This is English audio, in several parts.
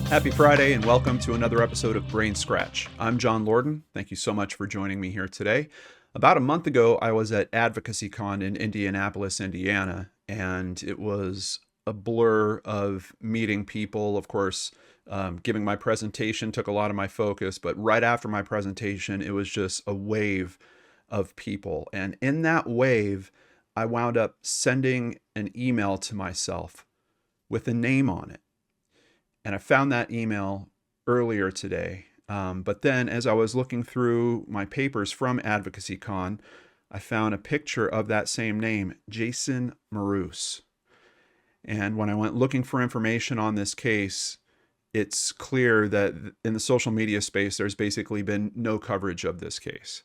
Happy Friday and welcome to another episode of Brain Scratch. I'm John Lorden. Thank you so much for joining me here today. About a month ago, I was at AdvocacyCon in Indianapolis, Indiana, and it was a blur of meeting people. Of course, giving my presentation took a lot of my focus, but right after my presentation, it was just a wave of people. And in that wave, I wound up sending an email to myself with a name on it. And I found that email earlier today. But then as I was looking through my papers from AdvocacyCon, I found a picture of that same name, Jason Marous. And when I went looking for information on this case, it's clear that in the social media space, there's basically been no coverage of this case.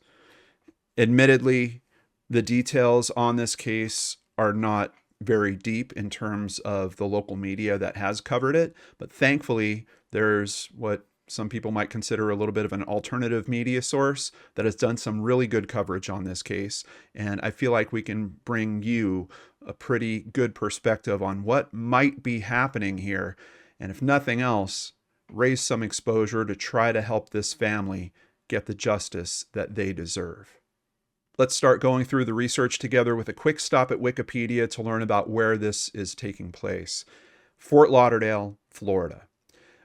Admittedly, the details on this case are not very deep in terms of the local media that has covered it, but thankfully there's what some people might consider a little bit of an alternative media source that has done some really good coverage on this case, and I feel like we can bring you a pretty good perspective on what might be happening here, and if nothing else, raise some exposure to try to help this family get the justice that they deserve. Let's start going through the research together with a quick stop at Wikipedia to learn about where this is taking place. Fort Lauderdale, Florida.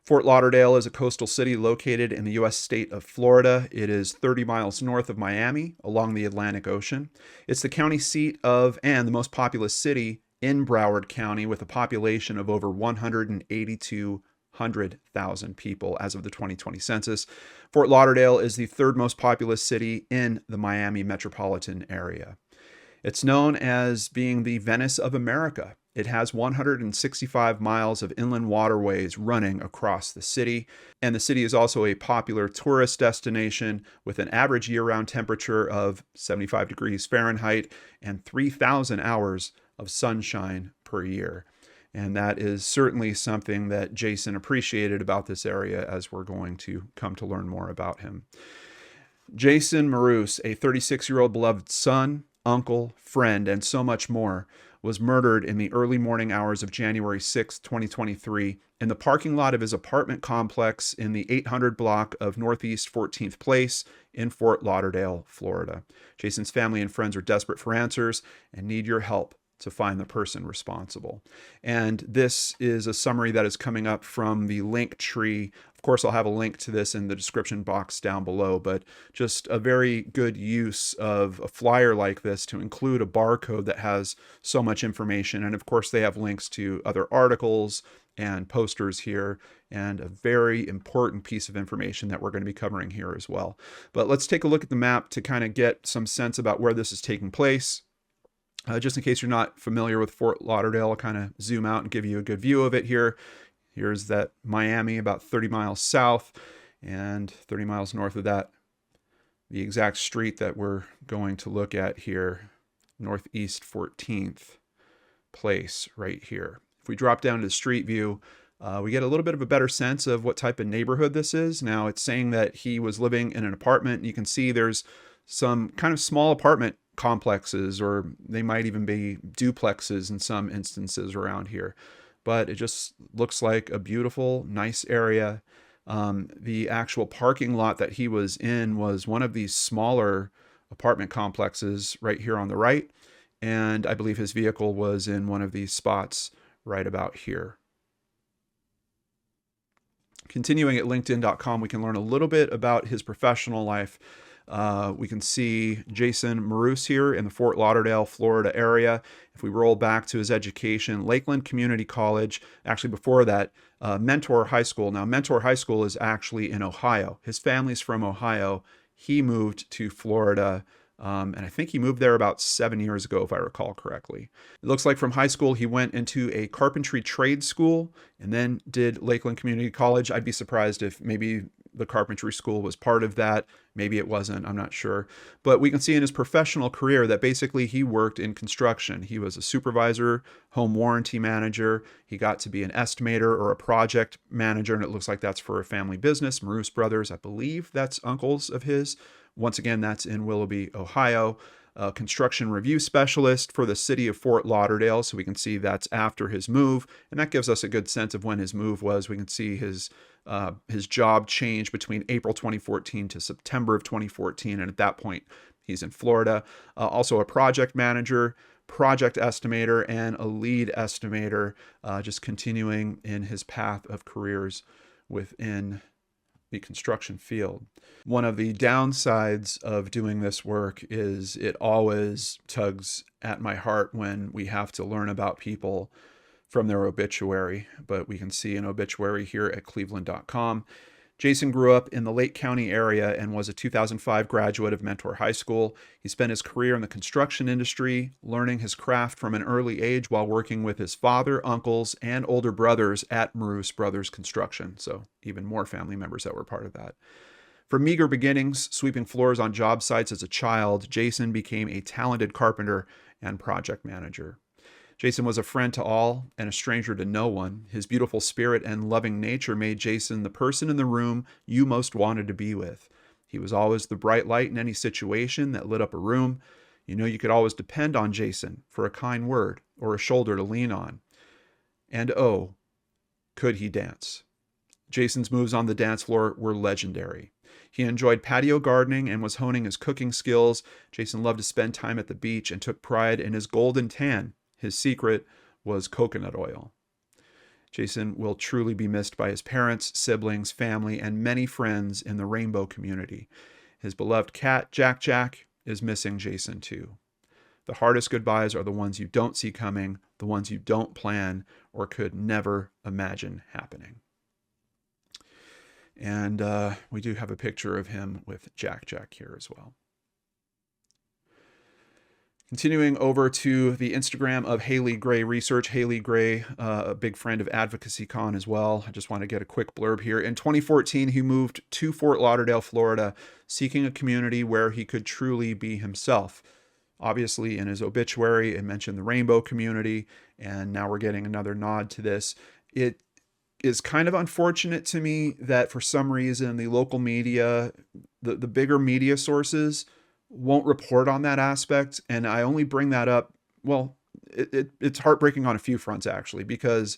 Fort Lauderdale is a coastal city located in the U.S. state of Florida. It is 30 miles north of Miami along the Atlantic Ocean. It's the county seat of and the most populous city in Broward County with a population of over 182,000 people as of the 2020 census. Fort Lauderdale is the third most populous city in the Miami metropolitan area. It's known as being the Venice of America. It has 165 miles of inland waterways running across the city, and the city is also a popular tourist destination with an average year-round temperature of 75 degrees Fahrenheit and 3,000 hours of sunshine per year. And that is certainly something that Jason appreciated about this area, as we're going to come to learn more about him. Jason Marous, a 36-year-old beloved son, uncle, friend, and so much more, was murdered in the early morning hours of January 6, 2023, in the parking lot of his apartment complex in the 800 block of Northeast 14th Place in Fort Lauderdale, Florida. Jason's family and friends are desperate for answers and need your help to find the person responsible. And this is a summary that is coming up from the LinkTree. Of course, I'll have a link to this in the description box down below, but just a very good use of a flyer like this to include a barcode that has so much information. And of course, they have links to other articles and posters here, and a very important piece of information that we're going to be covering here as well. But let's take a look at the map to kind of get some sense about where this is taking place. Just in case you're not familiar with Fort Lauderdale, I'll kind of zoom out and give you a good view of it here. Here's that Miami, about 30 miles south, and 30 miles north of that, the exact street that we're going to look at here, Northeast 14th Place right here. If we drop down to the street view, we get a little bit of a better sense of what type of neighborhood this is. Now, it's saying that he was living in an apartment. You can see there's some kind of small apartment complexes, or they might even be duplexes in some instances around here, but it just looks like a beautiful, nice area. The actual parking lot that he was in was one of these smaller apartment complexes right here on the right, and I believe his vehicle was in one of these spots right about here. Continuing at linkedin.com, we can learn a little bit about his professional life. We can see Jason Marous here in the Fort Lauderdale, Florida area. If we roll back to his education, Lakeland Community College, actually before that, Mentor High School. Now, Mentor High School is actually in Ohio. His family's from Ohio. He moved to Florida, and I think he moved there about 7 years ago, if I recall correctly. It looks like from high school, he went into a carpentry trade school and then did Lakeland Community College. I'd be surprised if maybe the carpentry school was part of that. Maybe it wasn't, I'm not sure. But we can see in his professional career that basically he worked in construction. He was a supervisor, home warranty manager. He got to be an estimator or a project manager, and it looks like that's for a family business. Marous Brothers, I believe that's uncles of his. Once again, that's in Willoughby, Ohio. a construction review specialist for the city of Fort Lauderdale. So we can see that's after his move. And that gives us a good sense of when his move was. We can see his job change between April 2014 to September of 2014. And at that point, he's in Florida. Also a project manager, project estimator, and a lead estimator, just continuing in his path of careers within the construction field. One of the downsides of doing this work is it always tugs at my heart when we have to learn about people from their obituary, but we can see an obituary here at cleveland.com. Jason grew up in the Lake County area and was a 2005 graduate of Mentor High School. He spent his career in the construction industry, learning his craft from an early age while working with his father, uncles, and older brothers at Marous Brothers Construction. So even more family members that were part of that. From meager beginnings, sweeping floors on job sites as a child, Jason became a talented carpenter and project manager. Jason was a friend to all and a stranger to no one. His beautiful spirit and loving nature made Jason the person in the room you most wanted to be with. He was always the bright light in any situation that lit up a room. You know you could always depend on Jason for a kind word or a shoulder to lean on. And oh, could he dance? Jason's moves on the dance floor were legendary. He enjoyed patio gardening and was honing his cooking skills. Jason loved to spend time at the beach and took pride in his golden tan. His secret was coconut oil. Jason will truly be missed by his parents, siblings, family, and many friends in the rainbow community. His beloved cat, Jack Jack, is missing Jason too. The hardest goodbyes are the ones you don't see coming, the ones you don't plan or could never imagine happening. And we do have a picture of him with Jack Jack here as well. Continuing over to the Instagram of Haley Gray Research. Haley Gray, a big friend of Advocacy Con as well. I just want to get a quick blurb here. In 2014, he moved to Fort Lauderdale, Florida, seeking a community where he could truly be himself. Obviously, in his obituary, it mentioned the rainbow community, and now we're getting another nod to this. It is kind of unfortunate to me that for some reason the local media, the bigger media sources, won't report on that aspect. And I only bring that up, well, it's heartbreaking on a few fronts, actually, because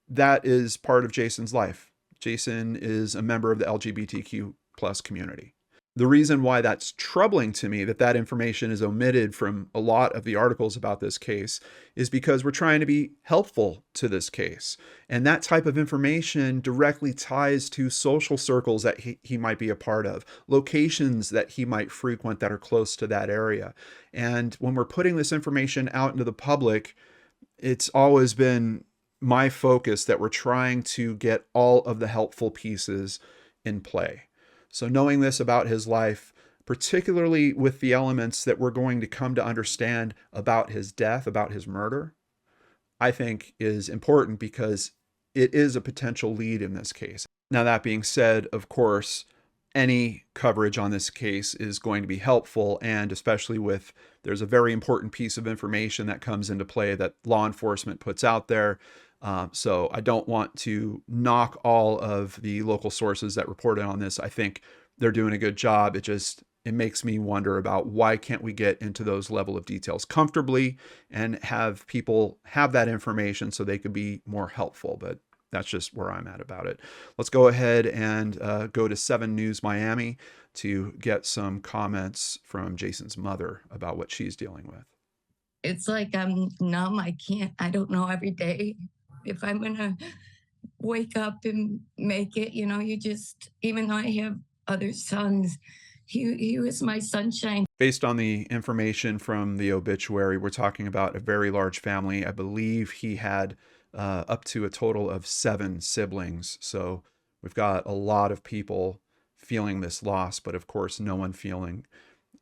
that is part of Jason's life. Jason is a member of the LGBTQ plus community. The reason why that's troubling to me that information is omitted from a lot of the articles about this case is because we're trying to be helpful to this case. And that type of information directly ties to social circles that he might be a part of, locations that he might frequent that are close to that area. And when we're putting this information out into the public, it's always been my focus that we're trying to get all of the helpful pieces in play. So knowing this about his life, particularly with the elements that we're going to come to understand about his death, about his murder, I think is important because it is a potential lead in this case. Now, that being said, of course, any coverage on this case is going to be helpful, and especially with there's a very important piece of information that comes into play that law enforcement puts out there. So I don't want to knock all of the local sources that reported on this. I think they're doing a good job. It makes me wonder about why can't we get into those level of details comfortably and have people have that information so they could be more helpful. But that's just where I'm at about it. Let's go ahead and go to 7 News Miami to get some comments from Jason's mother about what she's dealing with. It's like I'm numb. I don't know every day if I'm going to wake up and make it. Even though I have other sons, he was my sunshine. Based on the information from the obituary, we're talking about a very large family. I believe he had up to a total of 7 siblings. So we've got a lot of people feeling this loss, but of course, no one feeling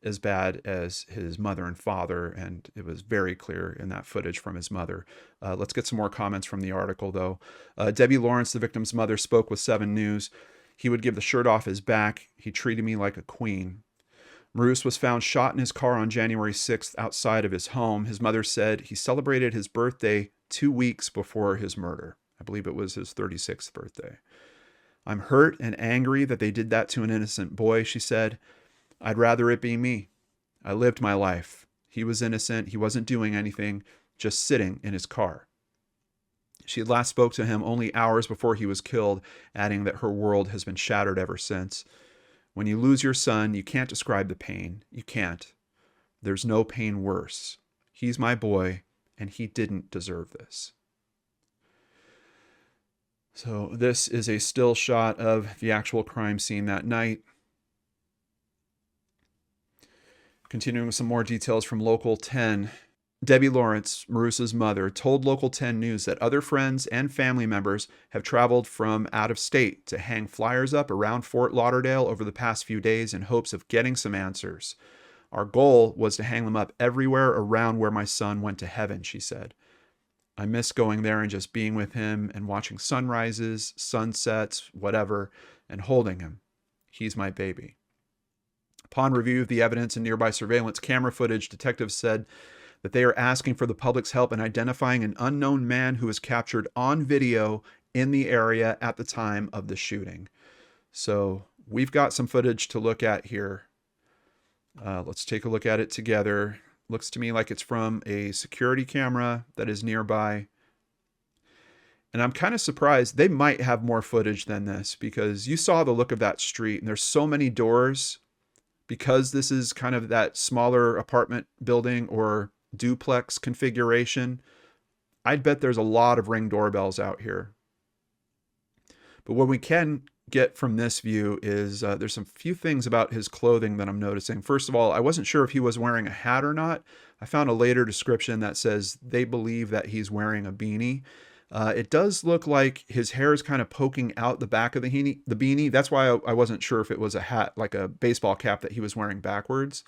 as bad as his mother and father, and it was very clear in that footage from his mother. Let's get some more comments from the article, though. Debbie Lawrence, the victim's mother, spoke with 7 News. He would give the shirt off his back. He treated me like a queen. Marous was found shot in his car on January 6th outside of his home. His mother said he celebrated his birthday 2 weeks before his murder. I believe it was his 36th birthday. I'm hurt and angry that they did that to an innocent boy, she said. I'd rather it be me. I lived my life. He was innocent. He wasn't doing anything, just sitting in his car. She had last spoke to him only hours before he was killed, adding that her world has been shattered ever since. When you lose your son, you can't describe the pain. You can't. There's no pain worse. He's my boy, and he didn't deserve this. So this is a still shot of the actual crime scene that night. Continuing with some more details from Local 10. Debbie Lawrence, Marous's mother, told Local 10 News that other friends and family members have traveled from out of state to hang flyers up around Fort Lauderdale over the past few days in hopes of getting some answers. Our goal was to hang them up everywhere around where my son went to heaven, she said. I miss going there and just being with him and watching sunrises, sunsets, whatever, and holding him. He's my baby. Upon review of the evidence and nearby surveillance camera footage, detectives said that they are asking for the public's help in identifying an unknown man who was captured on video in the area at the time of the shooting. So we've got some footage to look at here. Let's take a look at it together. Looks to me like it's from a security camera that is nearby. And I'm kind of surprised. They might have more footage than this, because you saw the look of that street and there's so many doors. Because this is kind of that smaller apartment building or duplex configuration, I'd bet there's a lot of Ring doorbells out here. But what we can get from this view is there's some few things about his clothing that I'm noticing. First of all, I wasn't sure if he was wearing a hat or not. I found a later description that says they believe that he's wearing a beanie. It does look like his hair is kind of poking out the back of the beanie. That's why I wasn't sure if it was a hat, like a baseball cap that he was wearing backwards.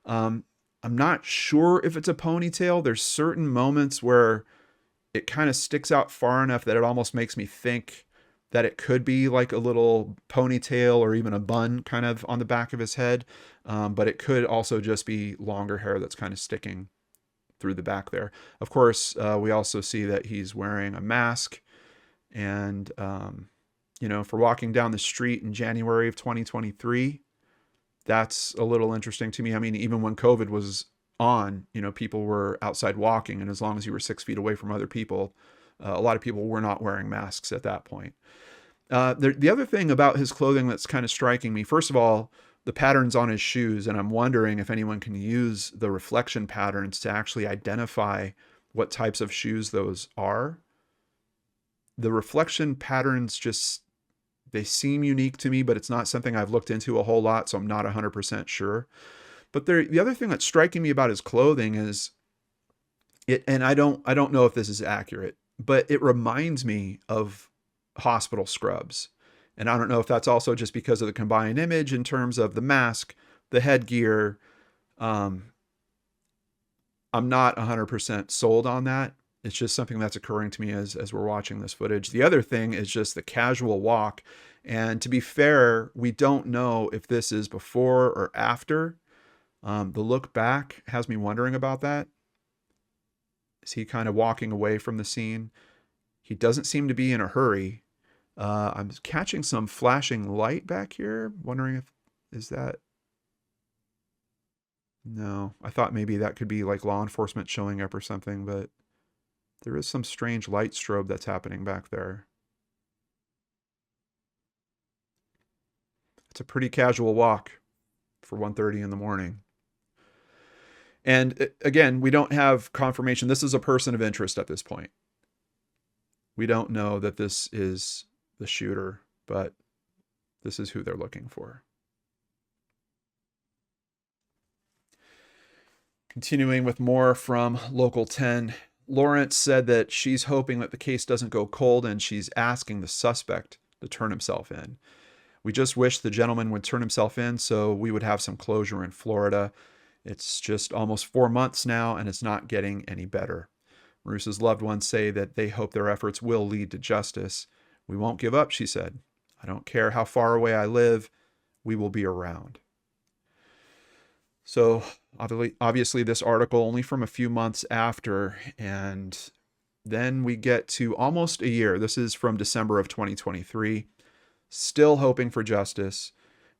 I'm not sure if it's a ponytail. There's certain moments where it kind of sticks out far enough that it almost makes me think that it could be like a little ponytail or even a bun kind of on the back of his head. But it could also just be longer hair that's kind of sticking through the back there. Of course, we also see that he's wearing a mask. And, for walking down the street in January of 2023, that's a little interesting to me. I mean, even when COVID was on, people were outside walking, and as long as you were 6 feet away from other people, a lot of people were not wearing masks at that point. The other thing about his clothing that's kind of striking me, first of all, the patterns on his shoes, and I'm wondering if anyone can use the reflection patterns to actually identify what types of shoes those are. The reflection patterns they seem unique to me, but it's not something I've looked into a whole lot, so I'm not 100% sure. But the other thing that's striking me about his clothing is and I don't know if this is accurate, but it reminds me of hospital scrubs. And I don't know if that's also just because of the combined image in terms of the mask, the headgear. I'm not 100% sold on that. It's just something that's occurring to me as we're watching this footage. The other thing is just the casual walk. And to be fair, we don't know if this is before or after. The look back has me wondering about that. Is he kind of walking away from the scene? He doesn't seem to be in a hurry. I'm catching some flashing light back here. Wondering is that... No, I thought maybe that could be like law enforcement showing up or something, but there is some strange light strobe that's happening back there. It's a pretty casual walk for 1:30 in the morning. And again, we don't have confirmation. This is a person of interest at this point. We don't know that this is the shooter, but this is who they're looking for. Continuing with more from Local 10, Lawrence said that she's hoping that the case doesn't go cold, and she's asking the suspect to turn himself in. We just wish the gentleman would turn himself in so we would have some closure in Florida. It's just almost 4 months now, and it's not getting any better. Marous's loved ones say that they hope their efforts will lead to justice. We won't give up, she said. I don't care how far away I live. We will be around. So obviously this article only from a few months after, and then we get to almost a year. This is from December of 2023. Still hoping for justice.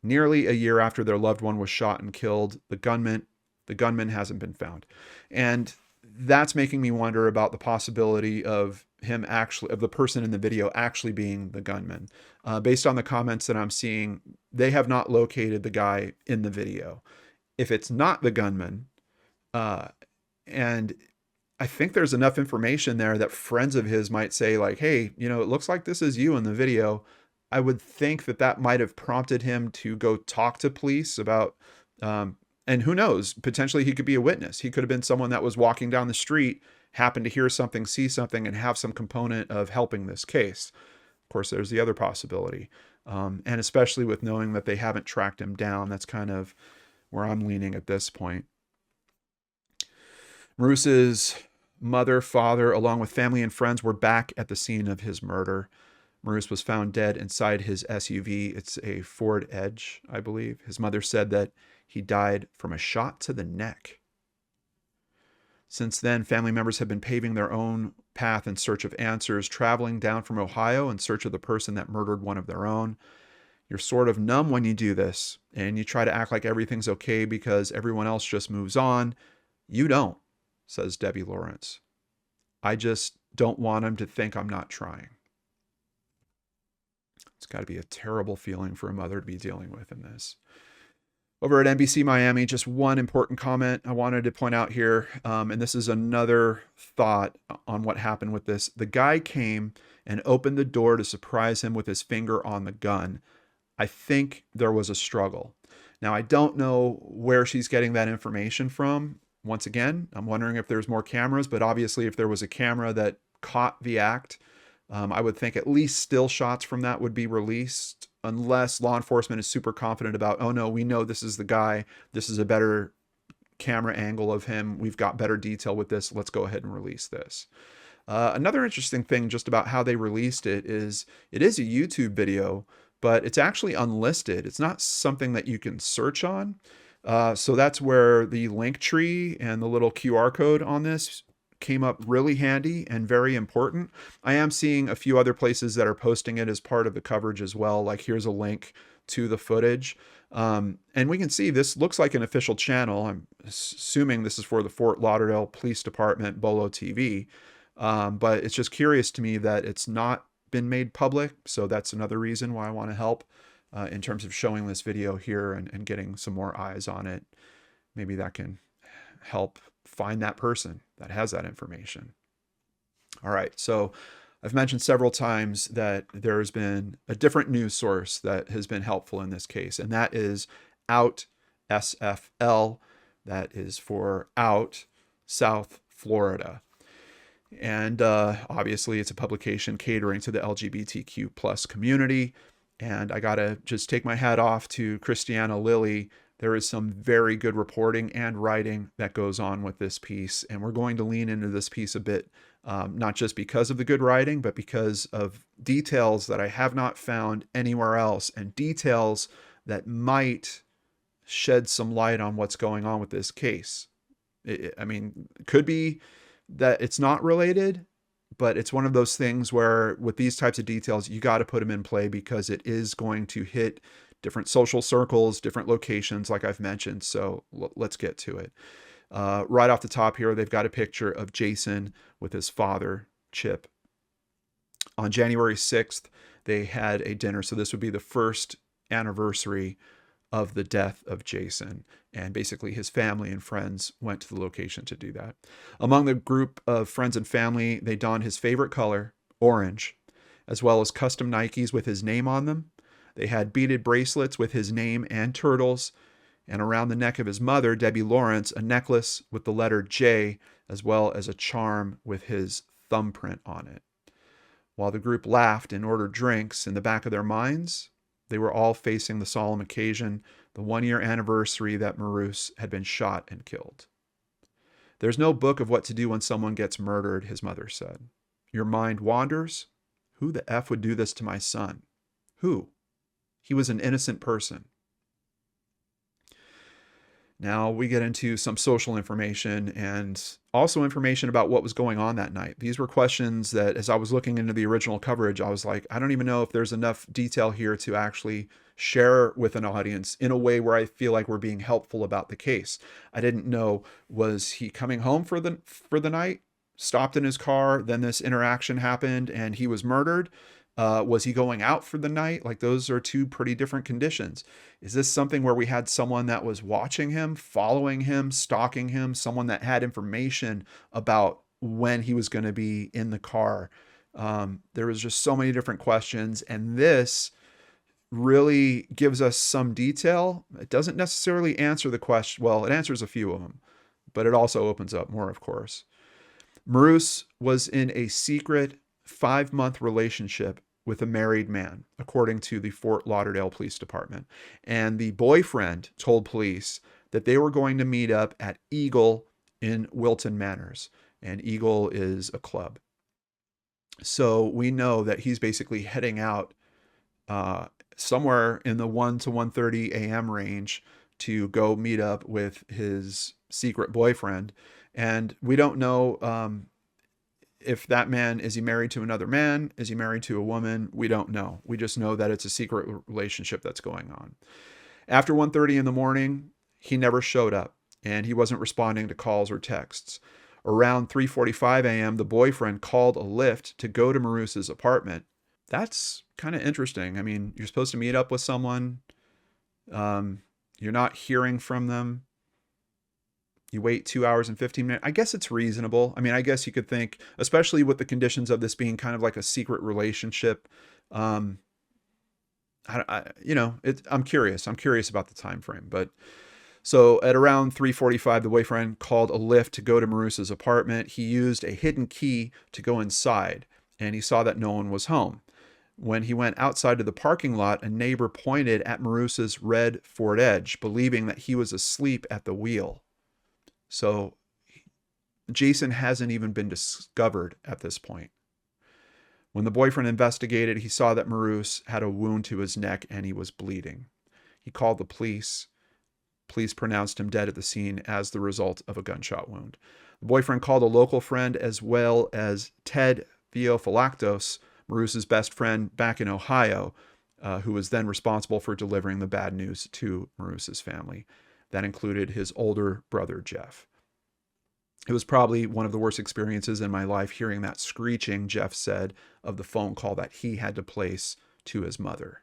Nearly a year after their loved one was shot and killed, the gunman The gunman hasn't been found. And that's making me wonder about the possibility of the person in the video actually being the gunman. Based on the comments that I'm seeing, they have not located the guy in the video. If it's not the gunman, and I think there's enough information there that friends of his might say, like, hey, it looks like this is you in the video. I would think that might have prompted him to go talk to police about, and who knows, potentially he could be a witness. He could have been someone that was walking down the street, happened to hear something, see something, and have some component of helping this case. Of course, there's the other possibility. And especially with knowing that they haven't tracked him down, that's kind of where I'm leaning at this point. Marous's mother, father, along with family and friends, were back at the scene of his murder. Marous was found dead inside his SUV. It's a Ford Edge, I believe. His mother said that he died from a shot to the neck. Since then, family members have been paving their own path in search of answers, traveling down from Ohio in search of the person that murdered one of their own. You're sort of numb when you do this, and you try to act like everything's okay because everyone else just moves on. You don't, says Debbie Lawrence. I just don't want him to think I'm not trying. It's got to be a terrible feeling for a mother to be dealing with in this. Over at NBC Miami, just one important comment I wanted to point out here, and this is another thought on what happened with this. The guy came and opened the door to surprise him with his finger on the gun. I think there was a struggle. Now, I don't know where she's getting that information from. Once again, I'm wondering if there's more cameras, but obviously if there was a camera that caught the act, I would think at least still shots from that would be released, unless law enforcement is super confident about, oh no, we know this is the guy. This is a better camera angle of him. We've got better detail with this. Let's go ahead and release this. Another interesting thing just about how they released it is a YouTube video, but it's actually unlisted. It's not something that you can search on. So that's where the LinkTree and the little QR code on this came up really handy and very important. I am seeing a few other places that are posting it as part of the coverage as well. Like here's a link to the footage. And we can see this looks like an official channel. I'm assuming this is for the Fort Lauderdale Police Department, Bolo TV. But it's just curious to me that it's not been made public. So that's another reason why I want to help in terms of showing this video here and getting some more eyes on it. Maybe that can help find that person that has that information. All right, so I've mentioned several times that there's been a different news source that has been helpful in this case, and that is Out SFL. That is for Out South Florida. And obviously it's a publication catering to the LGBTQ plus community. And I gotta just take my hat off to Christiana Lilly. There is some very good reporting and writing that goes on with this piece. And we're going to lean into this piece a bit, not just because of the good writing, but because of details that I have not found anywhere else and details that might shed some light on what's going on with this case. It could be that it's not related, but it's one of those things where with these types of details, you got to put them in play because it is going to hit different social circles, different locations, like I've mentioned. So let's get to it. Right off the top here, they've got a picture of Jason with his father, Chip. On January 6th, they had a dinner. So this would be the first anniversary of the death of Jason. And basically his family and friends went to the location to do that. Among the group of friends and family, they donned his favorite color, orange, as well as custom Nikes with his name on them. They had beaded bracelets with his name and turtles, and around the neck of his mother, Debbie Lawrence, a necklace with the letter J, as well as a charm with his thumbprint on it. While the group laughed and ordered drinks, in the back of their minds, they were all facing the solemn occasion, the one-year anniversary that Marous had been shot and killed. There's no book of what to do when someone gets murdered, his mother said. Your mind wanders. Who the F would do this to my son? Who? He was an innocent person. Now we get into some social information and also information about what was going on that night. These were questions that, as I was looking into the original coverage, I was like, I don't even know if there's enough detail here to actually share with an audience in a way where I feel like we're being helpful about the case. I didn't know, was he coming home for the night, stopped in his car, then this interaction happened and he was murdered? Was he going out for the night? Like, those are two pretty different conditions. Is this something where we had someone that was watching him, following him, stalking him, someone that had information about when he was going to be in the car? There was just so many different questions, and this really gives us some detail. It doesn't necessarily answer the question. Well, it answers a few of them, but it also opens up more, of course. Marous was in a secret 5-month relationship with a married man, according to the Fort Lauderdale Police Department. And the boyfriend told police that they were going to meet up at Eagle in Wilton Manors. And Eagle is a club. So we know that he's basically heading out somewhere in the 1 to 1:30 a.m. range to go meet up with his secret boyfriend. And we don't know if that man, is he married to another man? Is he married to a woman? We don't know. We just know that it's a secret relationship that's going on. After 1:30 in the morning, he never showed up and he wasn't responding to calls or texts. Around 3:45 a.m., the boyfriend called a Lyft to go to Marous's apartment. That's kind of interesting. I mean, you're supposed to meet up with someone. You're not hearing from them. You wait 2 hours and 15 minutes. I guess it's reasonable. I mean, I guess you could think, especially with the conditions of this being kind of like a secret relationship. I'm curious. I'm curious about the time frame. But so at around 3:45, the boyfriend called a Lyft to go to Marous's apartment. He used a hidden key to go inside, and he saw that no one was home. When he went outside to the parking lot, a neighbor pointed at Marous's red Ford Edge, believing that he was asleep at the wheel. So Jason hasn't even been discovered at this point. When the boyfriend investigated, he saw that Marous had a wound to his neck and he was bleeding. He called the police. Police pronounced him dead at the scene as the result of a gunshot wound. The boyfriend called a local friend as well as Ted Theophylactos, Marous's best friend back in Ohio, who was then responsible for delivering the bad news to Marous's family. That included his older brother, Jeff. It was probably one of the worst experiences in my life hearing that screeching, Jeff said, of the phone call that he had to place to his mother.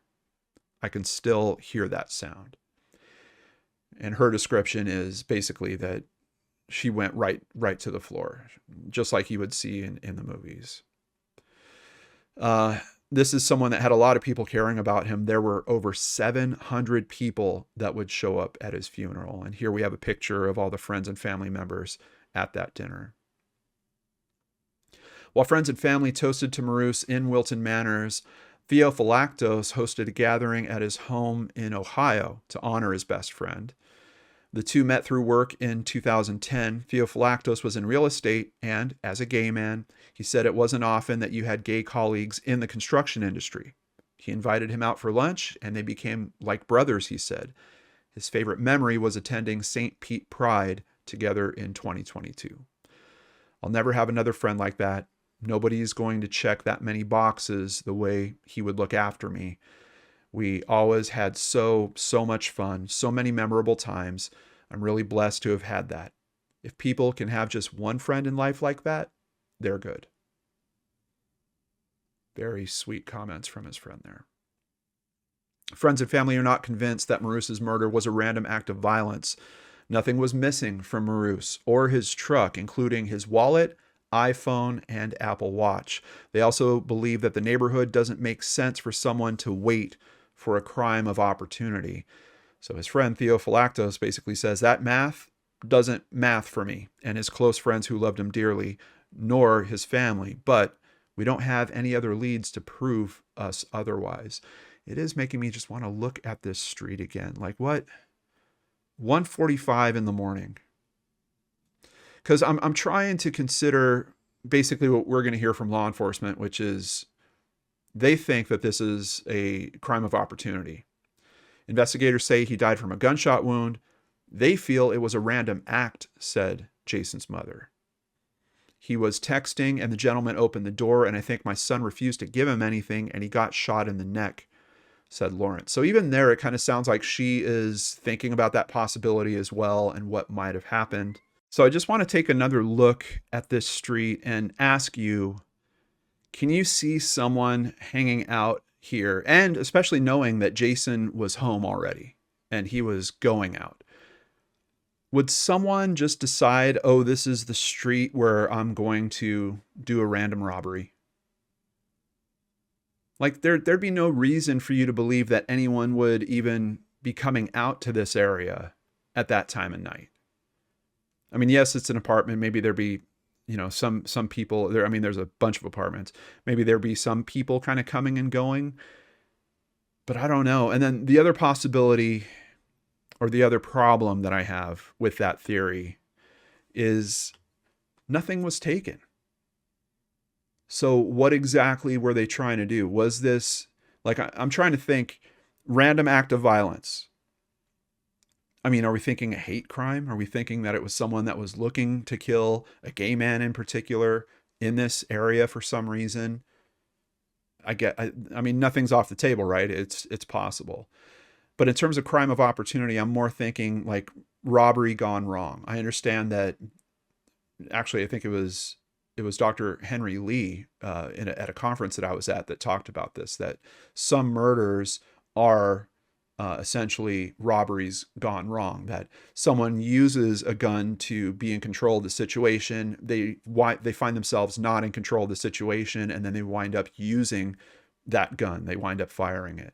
I can still hear that sound. And her description is basically that she went right to the floor, just like you would see in the movies. This is someone that had a lot of people caring about him. There were over 700 people that would show up at his funeral. And here we have a picture of all the friends and family members at that dinner. While friends and family toasted to Marous in Wilton Manors, Theophylactos hosted a gathering at his home in Ohio to honor his best friend. The two met through work in 2010. Theophylactos was in real estate, and as a gay man, he said it wasn't often that you had gay colleagues in the construction industry. He invited him out for lunch, and they became like brothers, he said. His favorite memory was attending St. Pete Pride together in 2022. I'll never have another friend like that. Nobody's going to check that many boxes the way he would look after me. We always had so much fun, so many memorable times. I'm really blessed to have had that. If people can have just one friend in life like that, they're good. Very sweet comments from his friend there. Friends and family are not convinced that Marous's murder was a random act of violence. Nothing was missing from Marous or his truck, including his wallet, iPhone, and Apple Watch. They also believe that the neighborhood doesn't make sense for someone to wait for a crime of opportunity. So his friend Theophylactos basically says that math doesn't math for me and his close friends who loved him dearly, nor his family, but we don't have any other leads to prove us otherwise. It is making me just want to look at this street again. Like what? 1:45 in the morning. Because I'm trying to consider basically what we're going to hear from law enforcement, which is they think that this is a crime of opportunity. Investigators say he died from a gunshot wound. They feel it was a random act, said Jason's mother. He was texting and the gentleman opened the door, and I think my son refused to give him anything and he got shot in the neck, said Lawrence. So even there, it kind of sounds like she is thinking about that possibility as well and what might have happened. So I just want to take another look at this street and ask you, can you see someone hanging out here? And especially knowing that Jason was home already and he was going out. Would someone just decide, oh, this is the street where I'm going to do a random robbery? Like there'd be no reason for you to believe that anyone would even be coming out to this area at that time of night. I mean, yes, it's an apartment. Maybe there'd be, some people there. I mean, there's a bunch of apartments. Maybe there'd be some people kind of coming and going, but I don't know. And then the other possibility or the other problem that I have with that theory is nothing was taken. So what exactly were they trying to do? Was this, like, I'm trying to think, random act of violence? I mean, are we thinking a hate crime? Are we thinking that it was someone that was looking to kill a gay man in particular in this area for some reason? I mean, nothing's off the table, right? It's possible. But in terms of crime of opportunity, I'm more thinking like robbery gone wrong. I understand that. Actually, I think it was Dr. Henry Lee at a conference that I was at that talked about this. That some murders are essentially robberies gone wrong. That someone uses a gun to be in control of the situation. They find themselves not in control of the situation, and then they wind up using that gun. They wind up firing it.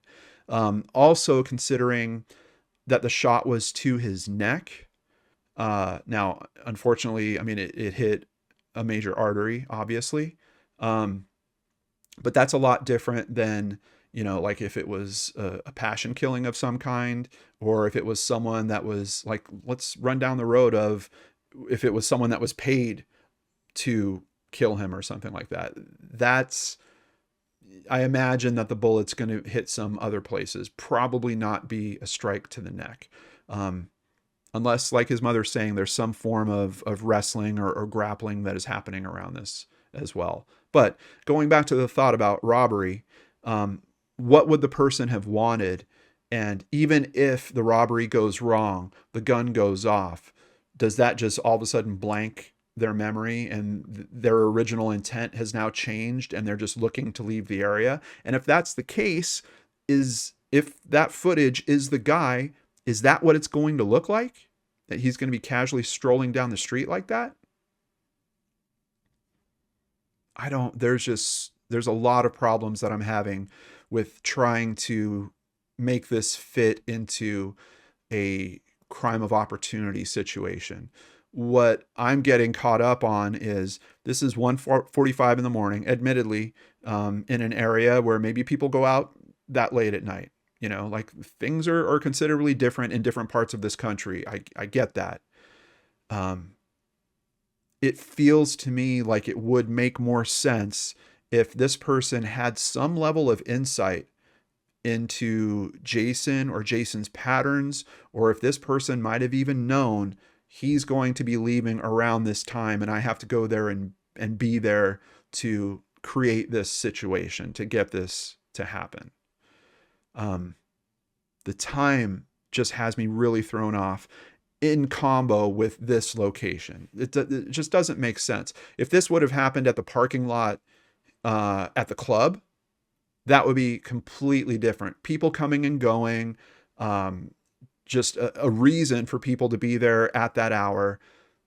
Also considering that the shot was to his neck. Now, unfortunately, I mean, it hit a major artery, obviously. But that's a lot different than, like if it was a passion killing of some kind, or if it was someone that was like, let's run down the road of if it was someone that was paid to kill him or something like that. I imagine that the bullet's going to hit some other places, probably not be a strike to the neck. Unless, like his mother's saying, there's some form of wrestling or grappling that is happening around this as well. But going back to the thought about robbery, what would the person have wanted? And even if the robbery goes wrong, the gun goes off, does that just all of a sudden blank their memory and their original intent has now changed and they're just looking to leave the area? And if that's the case, if that footage is the guy, is that what it's going to look like? That he's going to be casually strolling down the street like that? There's a lot of problems that I'm having with trying to make this fit into a crime of opportunity situation. What I'm getting caught up on is this is 1:45 in the morning, admittedly, in an area where maybe people go out that late at night. Like things are considerably different in different parts of this country. I get that. It feels to me like it would make more sense if this person had some level of insight into Jason or Jason's patterns, or if this person might have even known he's going to be leaving around this time and I have to go there and be there to create this situation, to get this to happen. The time just has me really thrown off in combo with this location. It just doesn't make sense. If this would have happened at the parking lot at the club, that would be completely different. People coming and going, just a reason for people to be there at that hour.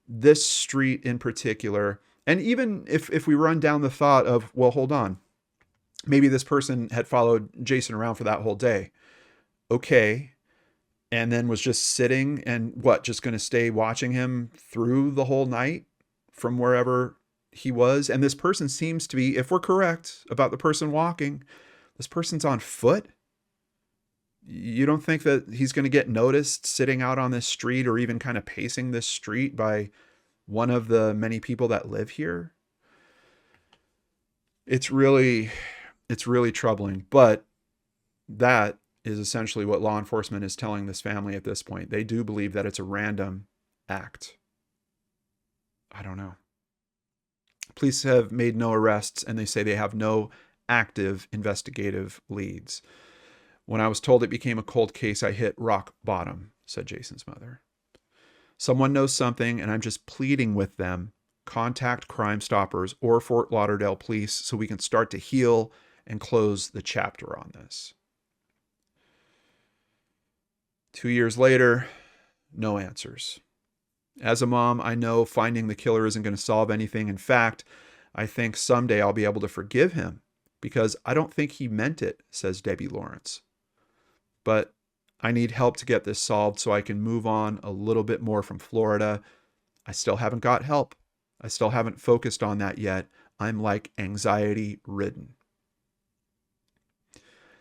This street in particular, and even if we run down the thought of, well, hold on, maybe this person had followed Jason around for that whole day. Okay. And then was just sitting and just going to stay watching him through the whole night from wherever he was. And this person seems to be, if we're correct about the person walking, this person's on foot. You don't think that he's going to get noticed sitting out on this street or even kind of pacing this street by one of the many people that live here? It's really troubling, but that is essentially what law enforcement is telling this family at this point. They do believe that it's a random act. I don't know. Police have made no arrests and they say they have no active investigative leads. When I was told it became a cold case, I hit rock bottom, said Jason's mother. Someone knows something, and I'm just pleading with them. Contact Crime Stoppers or Fort Lauderdale Police so we can start to heal and close the chapter on this. 2 years later, no answers. As a mom, I know finding the killer isn't going to solve anything. In fact, I think someday I'll be able to forgive him because I don't think he meant it, says Debbie Lawrence. But I need help to get this solved so I can move on a little bit more from Florida. I still haven't got help. I still haven't focused on that yet. I'm like anxiety ridden.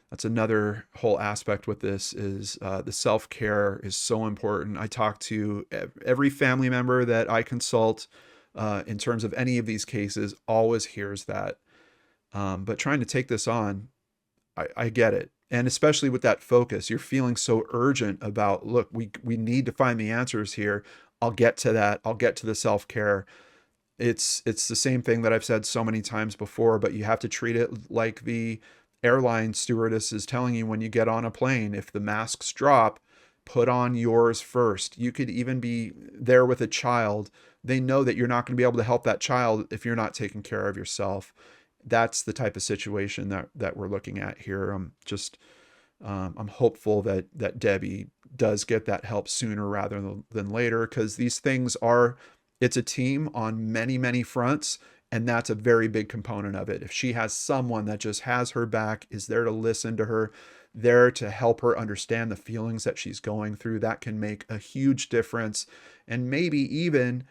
That's another whole aspect with this is the self-care is so important. I talk to every family member that I consult in terms of any of these cases, always hears that. But trying to take this on, I get it. And especially with that focus, you're feeling so urgent about, look, we need to find the answers here. I'll get to that. I'll get to the self-care. It's the same thing that I've said so many times before, but you have to treat it like the airline stewardess is telling you when you get on a plane. If the masks drop, put on yours first. You could even be there with a child. They know that you're not going to be able to help that child if you're not taking care of yourself. That's the type of situation that we're looking at here. I'm hopeful that Debbie does get that help sooner rather than later, because these things it's a team on many, many fronts. And that's a very big component of it. If she has someone that just has her back, is there to listen to her, there to help her understand the feelings that she's going through, that can make a huge difference and maybe even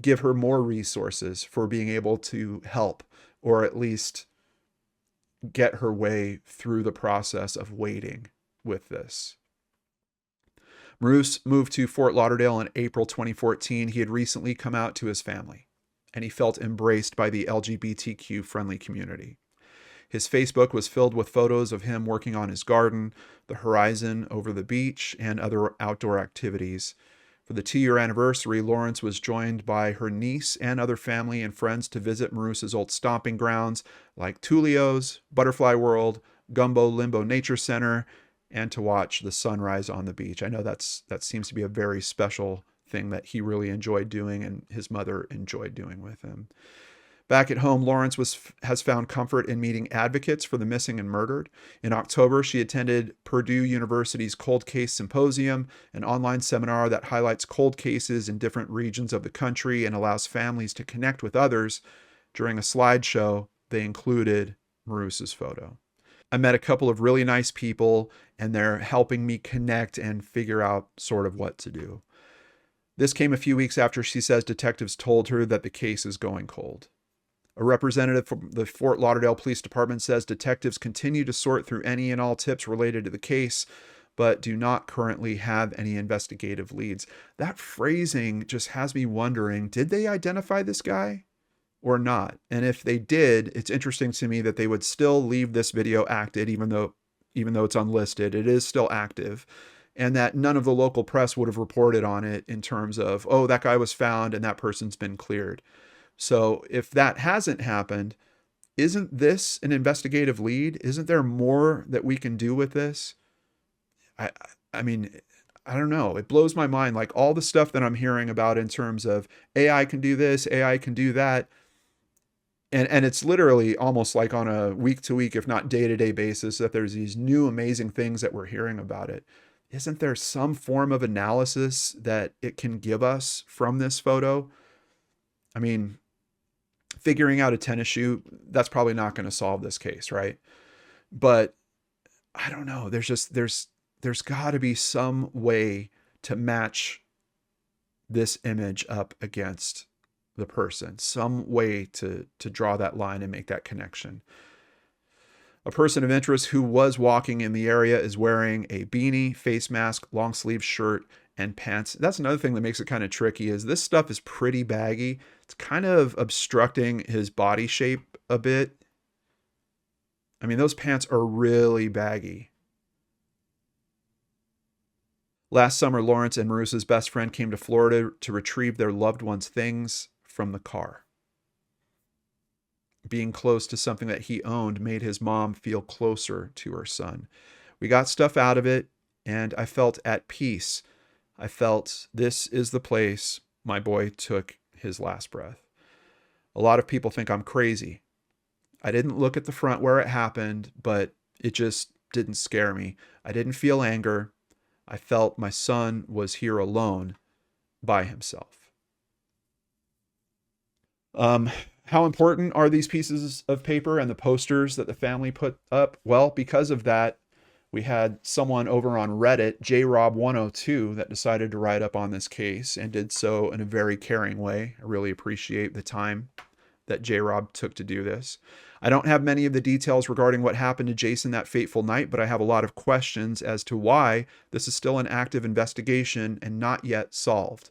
give her more resources for being able to help, or at least get her way through the process of waiting with this. Marous moved to Fort Lauderdale in April 2014. He had recently come out to his family, and he felt embraced by the LGBTQ-friendly community. His Facebook was filled with photos of him working on his garden, the horizon over the beach, and other outdoor activities. For the 2-year anniversary, Lawrence was joined by her niece and other family and friends to visit Marous's old stomping grounds like Tulio's, Butterfly World, Gumbo Limbo Nature Center, and to watch the sunrise on the beach. I know that seems to be a very special thing that he really enjoyed doing and his mother enjoyed doing with him. Back at home, Lawrence has found comfort in meeting advocates for the missing and murdered. In October, she attended Purdue University's Cold Case Symposium, an online seminar that highlights cold cases in different regions of the country and allows families to connect with others. During a slideshow, they included Marous's photo. I met a couple of really nice people, and they're helping me connect and figure out sort of what to do. This came a few weeks after she says detectives told her that the case is going cold. A representative from the Fort Lauderdale Police Department says detectives continue to sort through any and all tips related to the case, but do not currently have any investigative leads. That phrasing just has me wondering, did they identify this guy or not? And if they did, it's interesting to me that they would still leave this video active, even though it's unlisted. It is still active. And that none of the local press would have reported on it in terms of, oh, that guy was found and that person's been cleared. So if that hasn't happened, isn't this an investigative lead? Isn't there more that we can do with this? I mean, I don't know. It blows my mind. Like all the stuff that I'm hearing about in terms of AI can do this, AI can do that. And it's literally almost like on a week to week, if not day to day basis, that there's these new amazing things that we're hearing about it. Isn't there some form of analysis that it can give us from this photo? I mean, figuring out a tennis shoe, that's probably not going to solve this case, right? But I don't know. There's got to be some way to match this image up against the person, some way to draw that line and make that connection. A person of interest who was walking in the area is wearing a beanie, face mask, long sleeve shirt, and pants. That's another thing that makes it kind of tricky is this stuff is pretty baggy. It's kind of obstructing his body shape a bit. I mean, those pants are really baggy. Last summer, Lawrence and Marous's best friend came to Florida to retrieve their loved one's things from the car. Being close to something that he owned made his mom feel closer to her son. We got stuff out of it, and I felt at peace. I felt this is the place my boy took his last breath. A lot of people think I'm crazy. I didn't look at the front where it happened, but it just didn't scare me. I didn't feel anger. I felt my son was here alone by himself. How important are these pieces of paper and the posters that the family put up? Well, because of that, we had someone over on Reddit, JRob102, that decided to write up on this case and did so in a very caring way. I really appreciate the time that JRob took to do this. I don't have many of the details regarding what happened to Jason that fateful night, but I have a lot of questions as to why this is still an active investigation and not yet solved.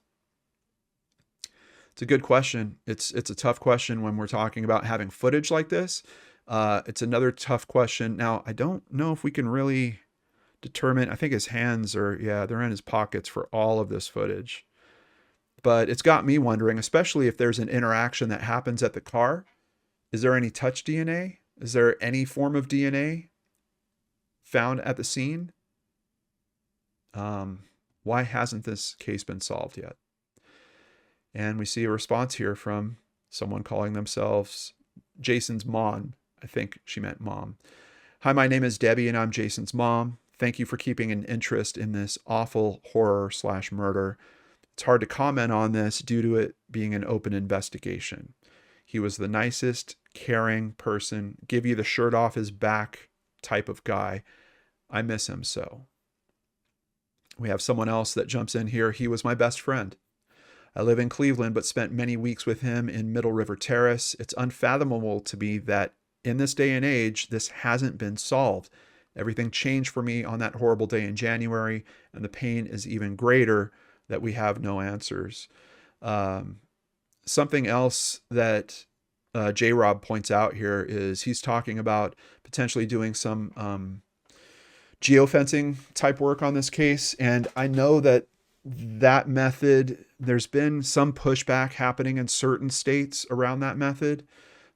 It's a good question. It's a tough question when we're talking about having footage like this. It's another tough question. Now, I don't know if we can really determine. I think his hands are, yeah, they're in his pockets for all of this footage. But it's got me wondering, especially if there's an interaction that happens at the car. Is there any touch DNA? Is there any form of DNA found at the scene? Why hasn't this case been solved yet? And we see a response here from someone calling themselves Jason's mom. I think she meant mom. Hi, my name is Debbie and I'm Jason's mom. Thank you for keeping an interest in this awful horror/murder. It's hard to comment on this due to it being an open investigation. He was the nicest, caring person, give you the shirt off his back type of guy. I miss him so. We have someone else that jumps in here. He was my best friend. I live in Cleveland, but spent many weeks with him in Middle River Terrace. It's unfathomable to me that in this day and age, this hasn't been solved. Everything changed for me on that horrible day in January, and the pain is even greater that we have no answers. Something else that J-Rob points out here is he's talking about potentially doing some geofencing type work on this case. And I know that method, there's been some pushback happening in certain states around that method.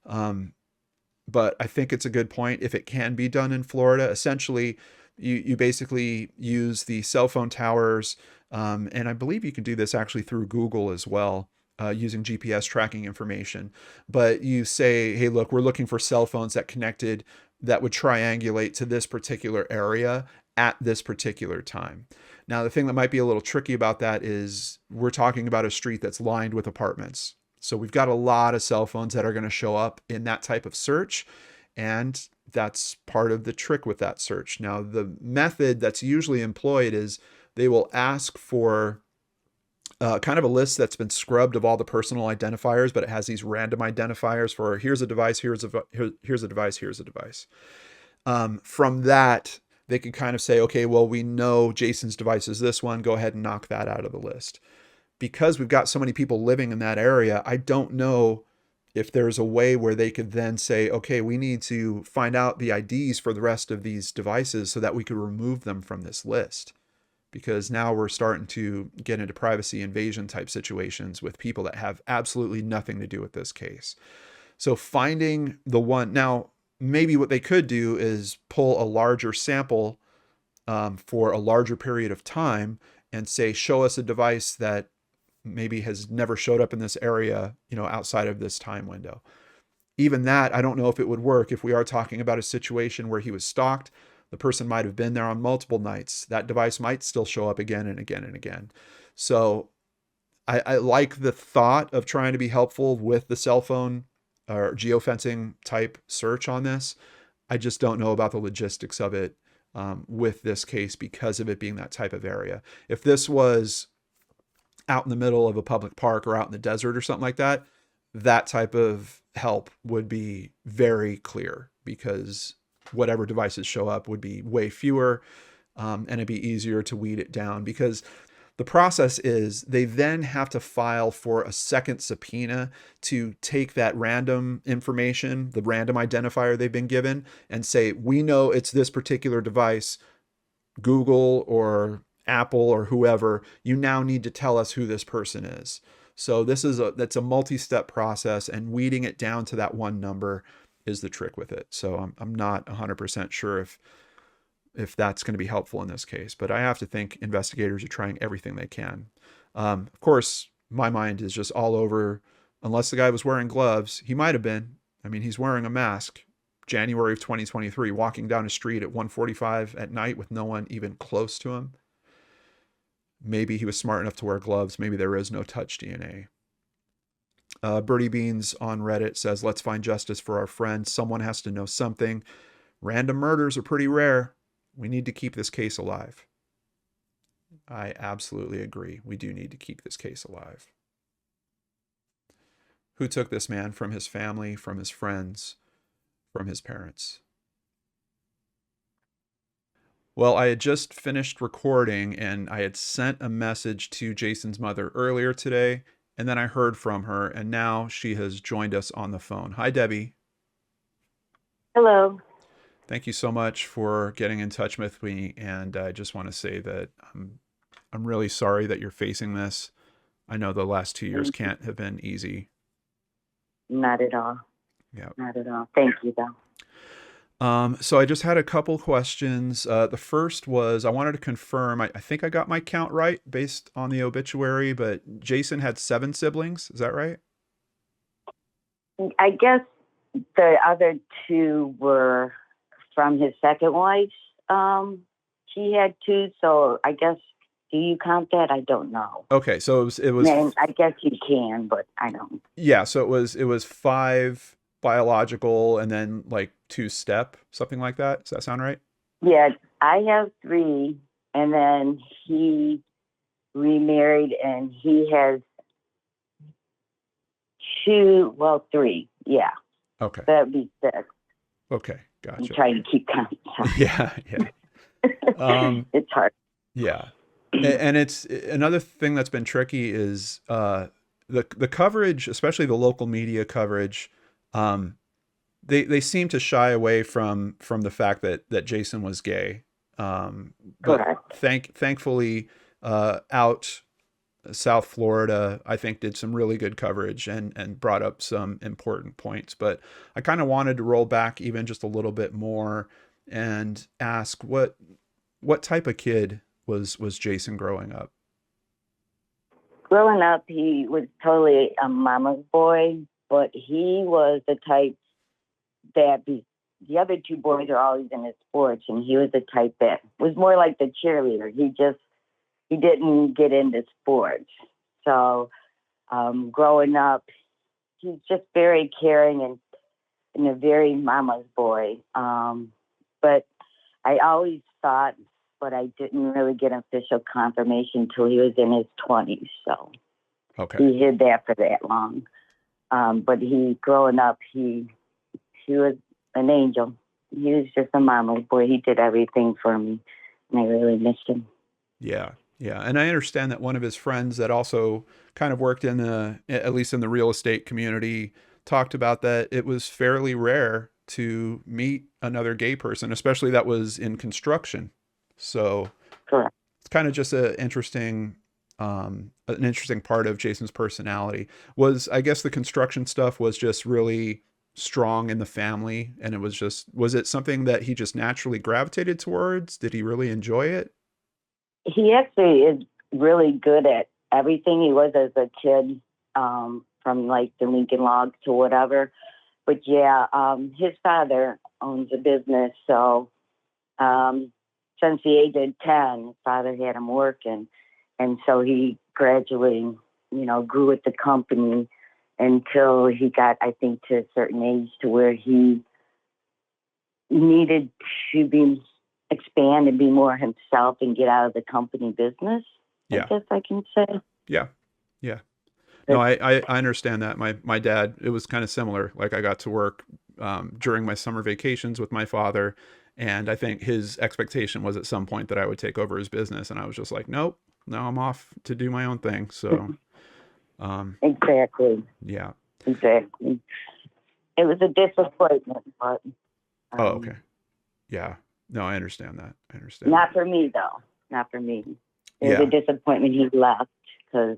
But I think it's a good point if it can be done in Florida. Essentially, you basically use the cell phone towers, and I believe you can do this actually through Google as well, using GPS tracking information. But you say, hey, look, we're looking for cell phones that connected that would triangulate to this particular area at this particular time. Now, the thing that might be a little tricky about that is we're talking about a street that's lined with apartments. So we've got a lot of cell phones that are going to show up in that type of search. And that's part of the trick with that search. Now, the method that's usually employed is they will ask for kind of a list that's been scrubbed of all the personal identifiers, but it has these random identifiers for here's a device, here's a device, here's a device. From that, they can kind of say, okay, well, we know Jason's device is this one. Go ahead and knock that out of the list. Because we've got so many people living in that area, I don't know if there's a way where they could then say, okay, we need to find out the IDs for the rest of these devices so that we could remove them from this list. Because now we're starting to get into privacy invasion type situations with people that have absolutely nothing to do with this case. So finding the one, now maybe what they could do is pull a larger sample for a larger period of time and say, show us a device that maybe has never showed up in this area, outside of this time window. Even that, I don't know if it would work. If we are talking about a situation where he was stalked, the person might have been there on multiple nights. That device might still show up again and again and again. So I like the thought of trying to be helpful with the cell phone or geofencing type search on this. I just don't know about the logistics of it with this case because of it being that type of area. If this was out in the middle of a public park or out in the desert or something like that, that type of help would be very clear because whatever devices show up would be way fewer, and it'd be easier to weed it down because the process is they then have to file for a second subpoena to take that random information, the random identifier they've been given, and say, we know it's this particular device, Google or Apple or whoever, you now need to tell us who this person is. So that's a multi-step process, and weeding it down to that one number is the trick with it. So I'm not 100% sure if if that's going to be helpful in this case. But I have to think investigators are trying everything they can. Of course, my mind is just all over, unless the guy was wearing gloves, he might have been. I mean, he's wearing a mask. January of 2023, walking down a street at 1:45 at night with no one even close to him. Maybe he was smart enough to wear gloves. Maybe there is no touch DNA. Birdie Beans on Reddit says, let's find justice for our friend. Someone has to know something. Random murders are pretty rare. We need to keep this case alive. I absolutely agree. We do need to keep this case alive. Who took this man from his family, from his friends, from his parents? Well, I had just finished recording and I had sent a message to Jason's mother earlier today, and then I heard from her, and now she has joined us on the phone. Hi, Debbie. Hello. Thank you so much for getting in touch with me, and I just want to say that I'm really sorry that you're facing this. I know the last 2 years can't have been easy. Not at all. Yeah. Not at all. Thank you, though. So I just had a couple questions. The first was I wanted to confirm, I think I got my count right based on the obituary, but Jason had 7 siblings. Is that right? I guess the other 2 were from his second wife. She had 2, so I guess, do you count that? I don't know. Okay, so it was Man, I guess you can, but I don't. Yeah, so it was 5 biological and then like 2 step, something like that. Does that sound right? Yeah, I have 3, and then he remarried, and he has 2, well, 3. Yeah. Okay. That'd be 6. Okay, I'm gotcha. trying to keep count. Yeah. It's hard. Yeah. And it's another thing that's been tricky is the coverage, especially the local media coverage. They seem to shy away from the fact that Jason was gay. But Correct. thankfully, out South Florida, I think did some really good coverage and brought up some important points. But I kind of wanted to roll back even just a little bit more and ask what type of kid was Jason growing up? Growing up, he was totally a mama's boy, but he was the type that the other 2 boys are always in his sports, and he was the type that was more like the cheerleader. He didn't get into sports. So growing up, he's just very caring and a very mama's boy. But I always thought, but I didn't really get official confirmation until he was in his 20s. So Okay. he hid that for that long. But growing up, he was an angel. He was just a mama's boy. He did everything for me, and I really missed him. Yeah. Yeah. And I understand that one of his friends that also kind of worked at least in the real estate community, talked about that it was fairly rare to meet another gay person, especially that was in construction. So Correct. it's kind of just an interesting part of Jason's personality. I guess the construction stuff was just really strong in the family, and was it something that he just naturally gravitated towards? Did he really enjoy it? He actually is really good at everything he was as a kid, from like the Lincoln Logs to whatever. But yeah, his father owns a business. So since the age of 10, his father had him working. And so he gradually, grew with the company until he got, I think, to a certain age to where he needed to expand and be more himself and get out of the company business. Yeah. I guess I can say. Yeah. Yeah. No, I understand that. My dad, it was kind of similar. Like I got to work during my summer vacations with my father, and I think his expectation was at some point that I would take over his business, and I was just like, nope, now I'm off to do my own thing. So, exactly. Yeah. Exactly. It was a disappointment, but. Oh, okay. Yeah. No, I understand that. Not for me, though. Not for me. It was Yeah. a disappointment he left because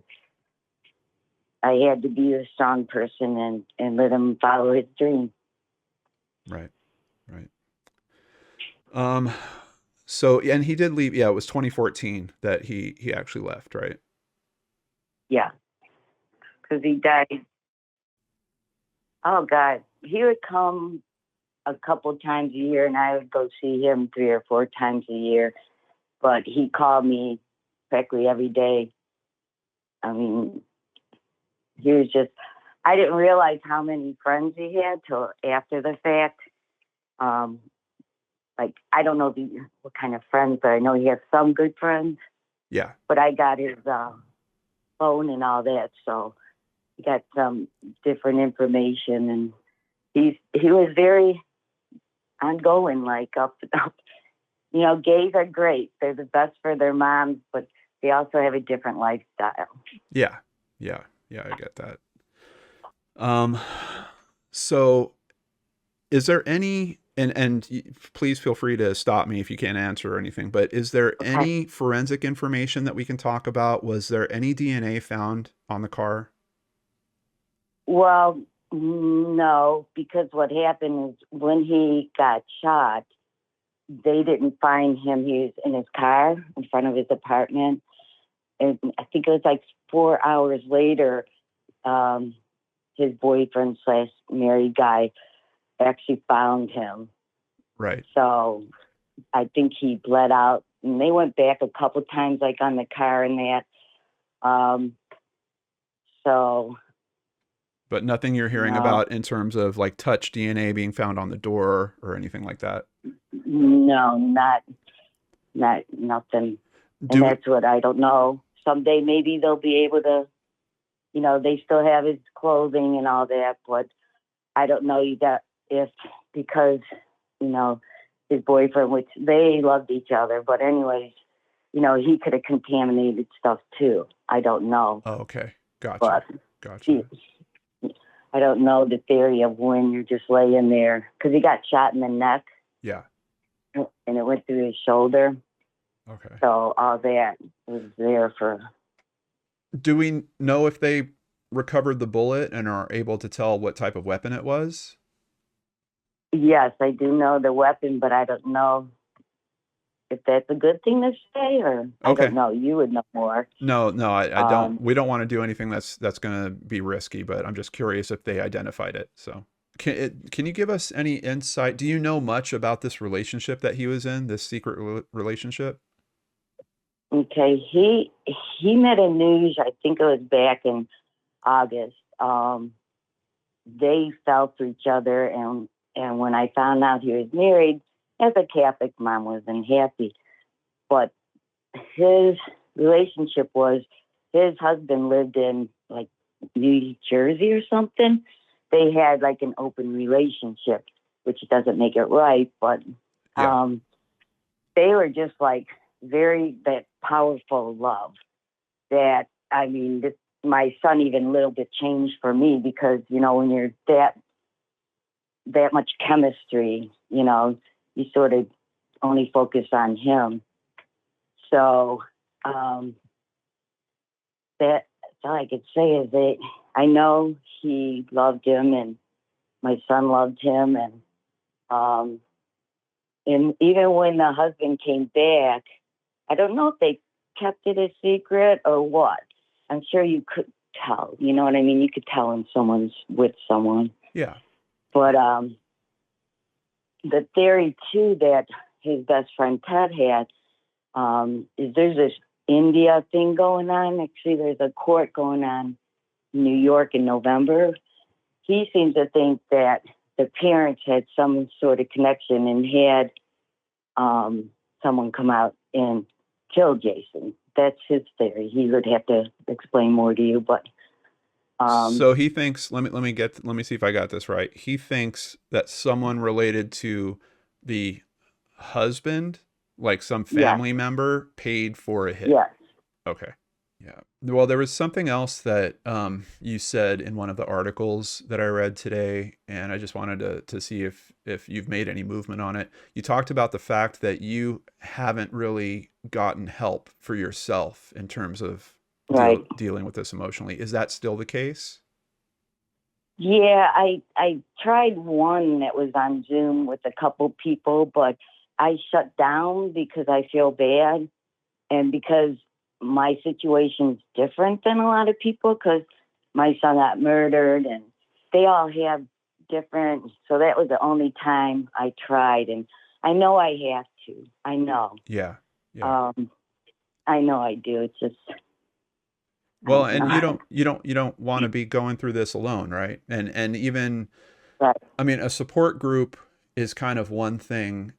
I had to be a strong person and let him follow his dream. Right. Right. So, and he did leave. Yeah, it was 2014 that he actually left, right? Yeah, because he died. Oh God, he would come a couple times a year, and I would go see him 3 or 4 times a year. But he called me practically every day. I mean, he was just. I didn't realize how many friends he had till after the fact. Um, like I don't know what kind of friends, but I know he has some good friends. Yeah. But I got his phone and all that, so he got some different information, and he was very ongoing, like up and up. You know, gays are great; they're the best for their moms, but they also have a different lifestyle. Yeah. Yeah. Yeah. I get that. Um, so is there any, please feel free to stop me if you can't answer or anything, but is there Okay. any forensic information that we can talk about? Was there any DNA found on the car? Well, no, because what happened is when he got shot, they didn't find him. He was in his car in front of his apartment. And I think it was like 4 hours later, his boyfriend slash married guy actually found him. Right. So I think he bled out. And they went back a couple times, like on the car and that. So. But nothing you're hearing No, about in terms of like touch DNA being found on the door or anything like that? no, not nothing. And Do that's what I don't know. Someday maybe they'll be able to, they still have his clothing and all that, but I don't know if because, you know, his boyfriend, which they loved each other, but anyways, he could have contaminated stuff too. I don't know. Oh, okay. Gotcha. But Gotcha. I don't know the theory of when you're just laying there because he got shot in the neck Yeah. and it went through his shoulder. Okay. So all that was there for. Do we know if they recovered the bullet and are able to tell what type of weapon it was? Yes, I do know the weapon, but I don't know if that's a good thing to say or I Okay. don't know. You would know more. No, I don't. We don't want to do anything that's going to be risky, but I'm just curious if they identified it. So, can you give us any insight? Do you know much about this relationship that he was in, this secret relationship? Okay, he met a news. I think it was back in August. They fell for each other, and when I found out he was married, as a Catholic mom, wasn't happy. But his relationship was his husband lived in like New Jersey or something. They had like an open relationship, which doesn't make it right, but Yeah. they were just like that powerful love that I mean, my son even a little bit changed for me because when you're that much chemistry, you sort of only focus on him. So that's all I could say is that I know he loved him and my son loved him and even when the husband came back, I don't know if they kept it a secret or what. I'm sure you could tell. You know what I mean? You could tell when someone's with someone. Yeah. But the theory too that his best friend Ted had is there's this India thing going on. Actually, there's a court going on in New York in November. He seems to think that the parents had some sort of connection and had someone come out and kill Jason. That's his theory. He would have to explain more to you, but So he thinks, let me see if I got this right. He thinks that someone related to the husband, like some yes, family member, paid for a hit. yes. Okay. Yeah. Well, there was something else that you said in one of the articles that I read today, and I just wanted to see if you've made any movement on it. You talked about the fact that you haven't really gotten help for yourself in terms of Right. dealing with this emotionally. Is that still the case? Yeah, I tried one that was on Zoom with a couple people, but I shut down because I feel bad, and because my situation's different than a lot of people, because my son got murdered, and they all have different. So that was the only time I tried, and I know I have to. I know. Yeah. Yeah. I know I do. It's just, Well, and you don't want to be going through this alone, right? And even, right. I mean, a support group is kind of one thing.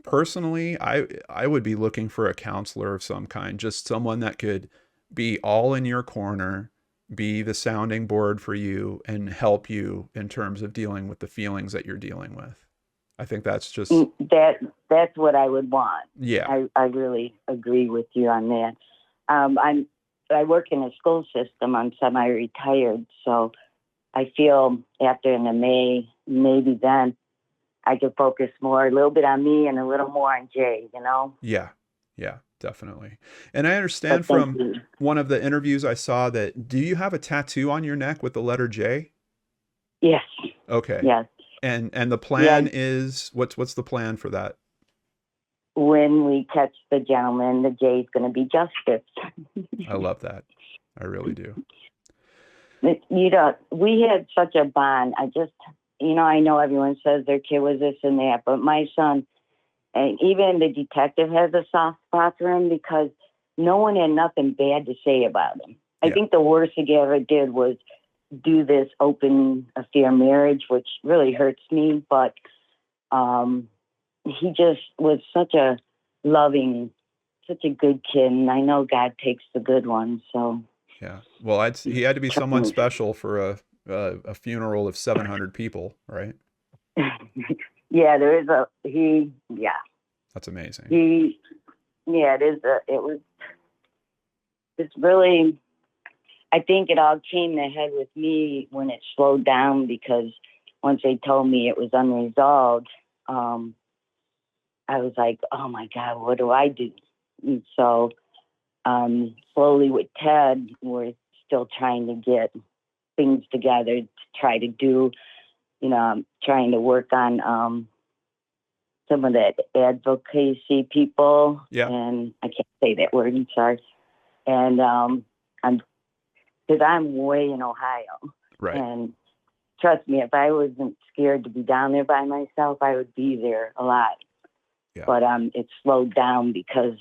Personally, I would be looking for a counselor of some kind, just someone that could be all in your corner, be the sounding board for you, and help you in terms of dealing with the feelings that you're dealing with. I think that's just, That's what I would want. yeah, I really agree with you on that. I work in a school system. I'm semi-retired, so I feel after in the May, maybe then I could focus more, a little bit on me and a little more on Jay, you know? yeah, yeah, definitely. And I But understand thank from you. one of the interviews I saw that, do you have a tattoo on your neck with the letter J? Yes, Okay. yes. And the Yeah, plan is, what's the plan for that? when we catch the gentleman, the Jay's going to be justice. I love that. I really do. You know, we had such a bond. I know everyone says their kid was this and that, but my son, and even the detective has a soft spot for him because no one had nothing bad to say about him. I Yeah. think the worst he ever did was do this open affair marriage, which really hurts me, but he just was such a loving, such a good kid, and I know God takes the good ones. So Yeah. Well, he had to be someone special for a funeral of 700 people, right? yeah, there is yeah, That's amazing. it is it's really, I think it all came to head with me when it slowed down, because once they told me it was unresolved, I was like, oh my God, what do I do? And so slowly with Ted, we're still trying to get things together to try to do, I'm trying to work on some of that advocacy people. Yeah. And I can't say that word, I'm sorry. And because I'm way in Ohio. Right. And trust me, if I wasn't scared to be down there by myself, I would be there a lot. Yeah. But it slowed down because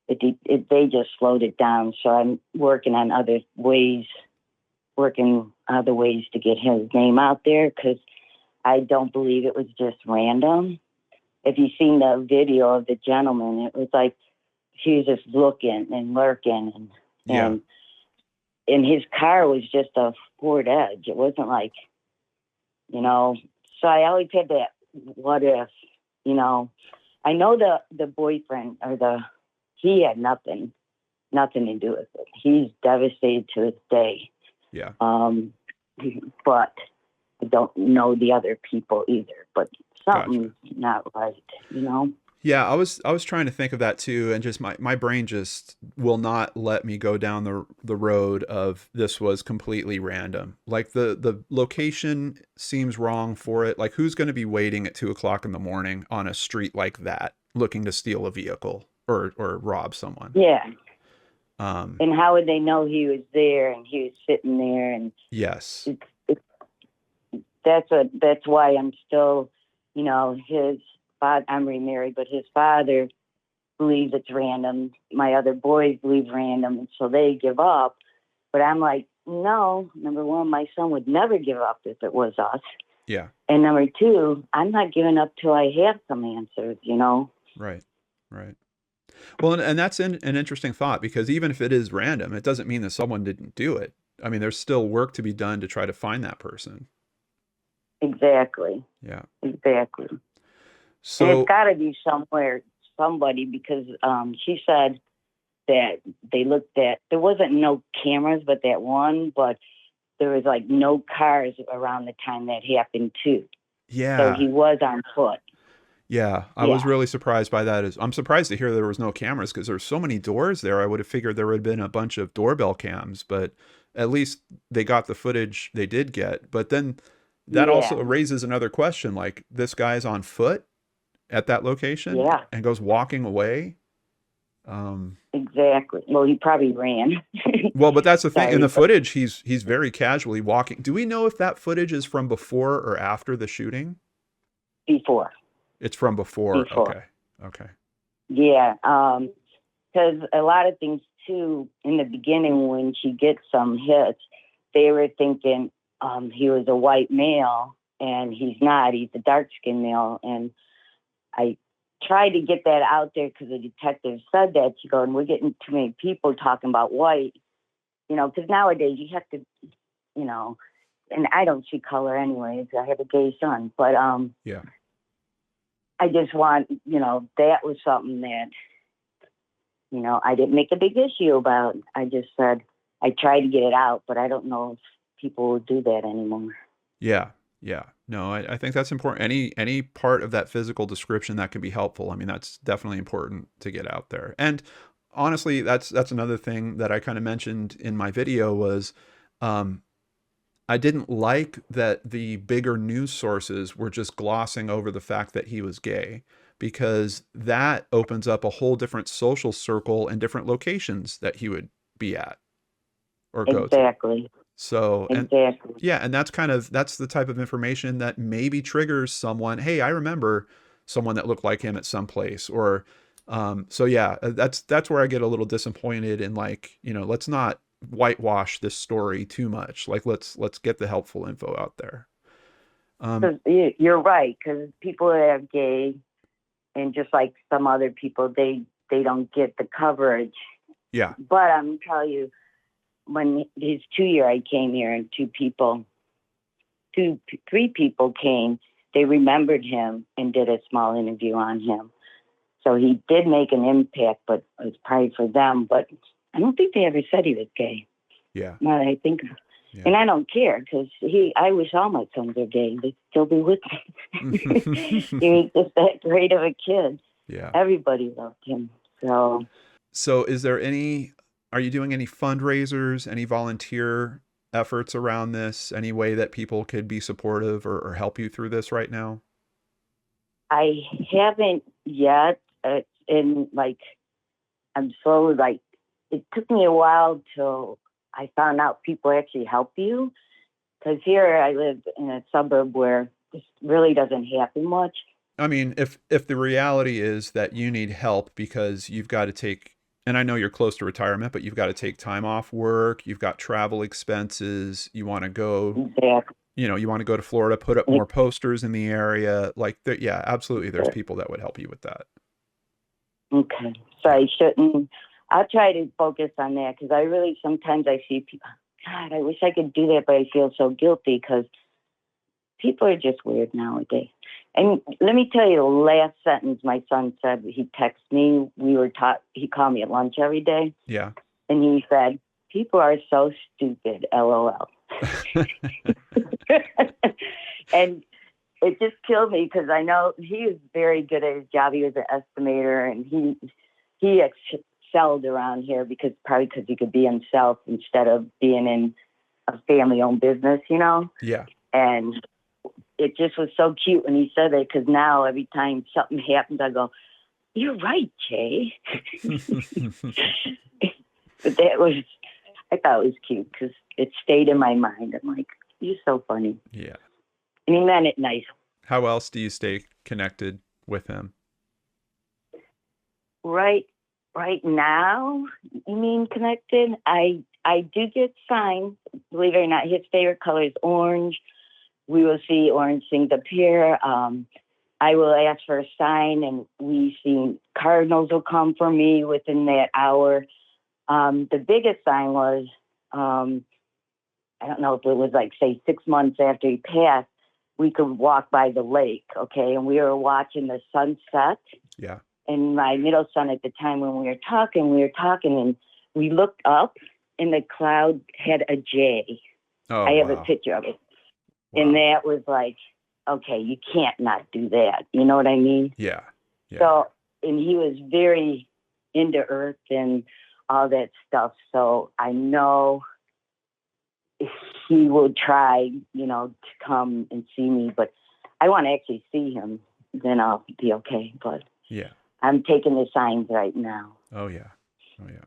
they just slowed it down. So I'm working on other ways to get his name out there, because I don't believe it was just random. If you've seen the video of the gentleman, it was like he was just looking and lurking, Yeah. and his car was just a Ford Edge. It wasn't like, so I always had that what if, I know the boyfriend he had nothing to do with it. He's devastated to this day. Yeah. But I don't know the other people either, but something's not right, Yeah, I was trying to think of that too, and just my brain just will not let me go down the road of this was completely random. Like the location seems wrong for it. Like, who's going to be waiting at 2:00 in the morning on a street like that, looking to steal a vehicle or rob someone? Yeah. And how would they know he was there and he was sitting there? And yes, that's why I'm still, his father. I'm remarried, but his father believes it's random. My other boys believe random, and so they give up. But I'm like, no. Number one, my son would never give up if it was us. yeah, And number two, I'm not giving up till I have some answers. right. Well, and that's an interesting thought, because even if it is random, it doesn't mean that someone didn't do it. I mean, there's still work to be done to try to find that person. Exactly. Yeah. Exactly. So and it's got to be somebody, because she said that they looked at, there wasn't no cameras, but that one, but there was like no cars around the time that happened too. yeah. So he was on foot. Yeah, I was really surprised by that. I'm surprised to hear there was no cameras, because there's so many doors there. I would have figured there would have been a bunch of doorbell cams, but at least they got the footage they did get. But then that also raises another question, like, this guy's on foot. at that location Yeah, and goes walking away. Um, exactly. Well, he probably ran. well, but that's the thing. In Sorry, the but footage, he's very casually walking. Do we know if that footage is from before or after the shooting? before, It's from before. before. Okay. Okay. Yeah, because a lot of things too. In the beginning, when she gets some hits, they were thinking he was a white male, and he's not. He's a dark skinned male, and I tried to get that out there because the detective said that. She go, and we're getting too many people talking about white, because nowadays you have to, you know, and I don't see color anyways. I have a gay son, but Yeah. I just want, that was something that, I didn't make a big issue about. I just said I tried to get it out, but I don't know if people will do that anymore. Yeah. Yeah. No, I think that's important. Any part of that physical description that can be helpful. I mean, that's definitely important to get out there. And honestly, that's another thing that I kind of mentioned in my video was um, I didn't like that the bigger news sources were just glossing over the fact that he was gay, because that opens up a whole different social circle and different locations that he would be at or go to. Exactly. So, and Exactly. yeah, and that's the type of information that maybe triggers someone. Hey, I remember someone that looked like him at some place, or so yeah, that's where I get a little disappointed in, like, let's not whitewash this story too much. Like, let's get the helpful info out there. 'Cause you're right, because people that are gay, and just like some other people, they don't get the coverage. Yeah, But I'm telling you, when his 2 year, I came here, and three people came. They remembered him and did a small interview on him. So he did make an impact, but it was probably for them. But I don't think they ever said he was gay. yeah, Now that I think, yeah. and I don't care, because I wish all my sons were gay. They'd still be with me. He was just that great of a kid. Yeah. Everybody loved him. So So are you doing any fundraisers, any volunteer efforts around this? Any way that people could be supportive or help you through this right now? I haven't yet. And I'm slowly, it took me a while till I found out people actually help you. Because here I live in a suburb where this really doesn't happen much. I mean, if the reality is that you need help because you've got to take, and I know you're close to retirement, but you've got to take time off work, you've got travel expenses, you want to go, Exactly. you want to go to Florida, put up more posters in the area, like that. Yeah, absolutely. There's people that would help you with that. Okay. So I shouldn't. I'll try to focus on that, because I really, sometimes I see people, God, I wish I could do that, but I feel so guilty because people are just weird nowadays. And let me tell you the last sentence my son said. He texted me. He called me at lunch every day. Yeah. And he said, "People are so stupid, LOL." And it just killed me, because I know he was very good at his job. He was an estimator, and he excelled around here, because he could be himself instead of being in a family-owned business, Yeah. And it just was so cute when he said it, because now every time something happens, I go, "You're right, Jay." But I thought it was cute, because it stayed in my mind. I'm like, "You're so funny." Yeah. And he meant it nice. How else do you stay connected with him? Right now, you mean connected? I do get signs. Believe it or not, his favorite color is orange. We will see orange things appear. I will ask for a sign, and we see cardinals will come for me within that hour. The biggest sign was, I don't know if it was say 6 months after he passed, we could walk by the lake, okay? And we were watching the sunset. Yeah. And my middle son at the time, when we were talking, and we looked up, and the cloud had a J. Oh, I have wow. a picture of it. Wow. And that was like, okay, you can't not do that. You know what I mean? Yeah. Yeah. So, and he was very into Earth and all that stuff. So I know he will try, to come and see me, but I want to actually see him. then I'll be okay. But Yeah. I'm taking the signs right now. Oh yeah. Oh yeah.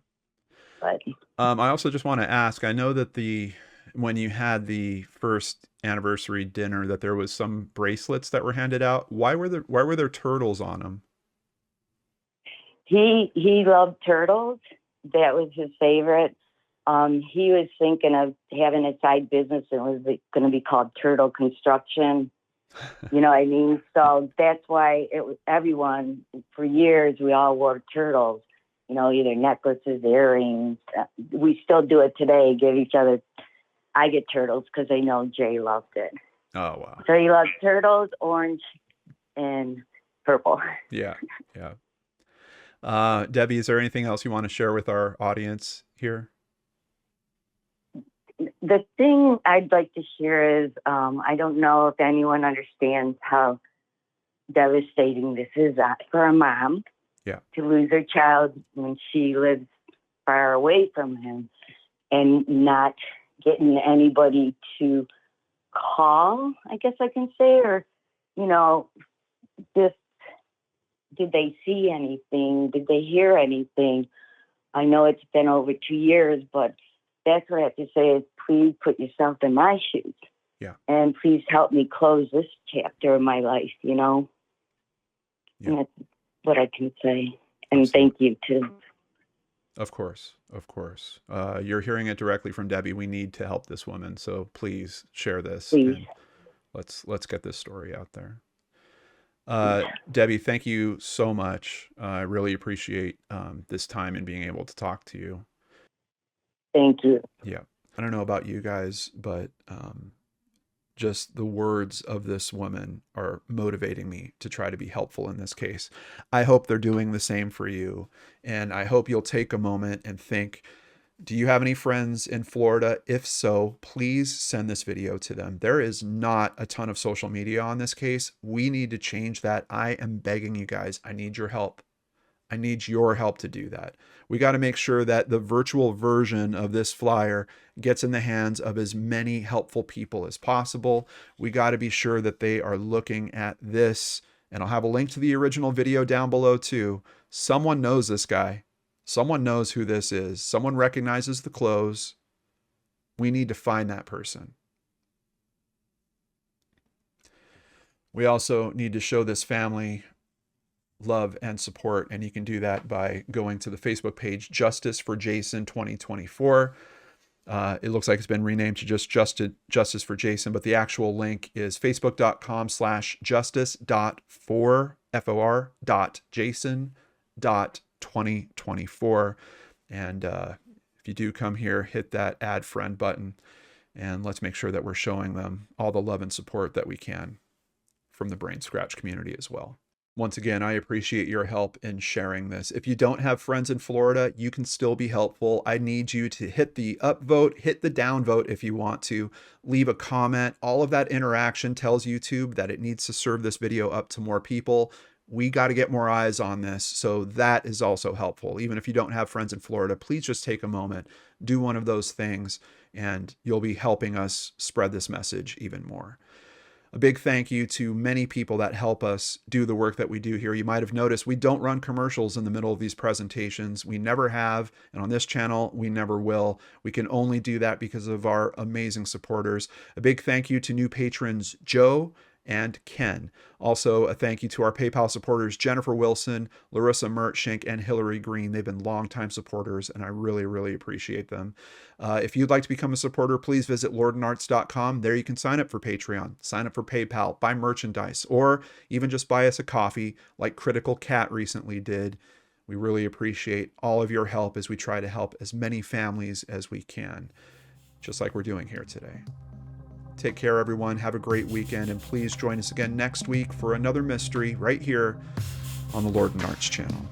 But I also just want to ask, I know that when you had the first anniversary dinner that there was some bracelets that were handed out. Why were there turtles on them? he loved turtles. That was his favorite. He was thinking of having a side business and was going to be called Turtle Construction. You know what I mean? So that's why everyone, for years, we all wore turtles. You know, either necklaces, earrings. We still do it today, give each other. I get turtles because I know Jay loved it. Oh, wow. So he loves turtles, orange, and purple. Yeah, yeah. Debbie, is there anything else you want to share with our audience here? The thing I'd like to share is I don't know if anyone understands how devastating this is for a mom to lose her child when she lives far away from him and not getting anybody to call, I guess I can say, or, you know, just did they see anything? Did they hear anything? I know it's been over 2 years, but that's what I have to say is please put yourself in my shoes. Yeah. And please help me close this chapter of my life, you know? Yeah. And that's what I can say. And Absolutely. thank you, too. Of course. Of course. You're hearing it directly from Debbie. We need to help this woman. So please share this. Please. And let's get this story out there. Debbie, thank you so much. I really appreciate this time and being able to talk to you. Thank you. Yeah. I don't know about you guys, but just the words of this woman are motivating me to try to be helpful in this case. I hope they're doing the same for you. And I hope you'll take a moment and think, do you have any friends in Florida? If so, please send this video to them. There is not a ton of social media on this case. We need to change that. I am begging you guys. I need your help. I need your help to do that. We got to make sure that the virtual version of this flyer gets in the hands of as many helpful people as possible. We got to be sure that they are looking at this. And I'll have a link to the original video down below too. Someone knows this guy. Someone knows who this is. Someone recognizes the clothes. We need to find that person. We also need to show this family love and support, and you can do that by going to the Facebook page Justice for Jason 2024. It looks like it's been renamed to just Justice for Jason, but the actual link is facebook.com/justice.for.jason.2024. And if you do come here, hit that add friend button, and let's make sure that we're showing them all the love and support that we can from the Brain Scratch community as well. Once again, I appreciate your help in sharing this. If you don't have friends in Florida, you can still be helpful. I need you to hit the up vote, hit the down vote if you want to, leave a comment. All of that interaction tells YouTube that it needs to serve this video up to more people. We got to get more eyes on this. So that is also helpful. Even if you don't have friends in Florida, please just take a moment, do one of those things, and you'll be helping us spread this message even more. A big thank you to many people that help us do the work that we do here. You might have noticed we don't run commercials in the middle of these presentations. We never have, and on this channel, we never will. We can only do that because of our amazing supporters. A big thank you to new patrons Joe and Ken. Also, a thank you to our PayPal supporters, Jennifer Wilson, Larissa Mertschink, and Hillary Green. They've been longtime supporters, and I really, really appreciate them. If you'd like to become a supporter, please visit lordandarts.com. There you can sign up for Patreon, sign up for PayPal, buy merchandise, or even just buy us a coffee like Critical Cat recently did. We really appreciate all of your help as we try to help as many families as we can, just like we're doing here today. Take care, everyone. Have a great weekend, and please join us again next week for another mystery right here on the Lord and Arts channel.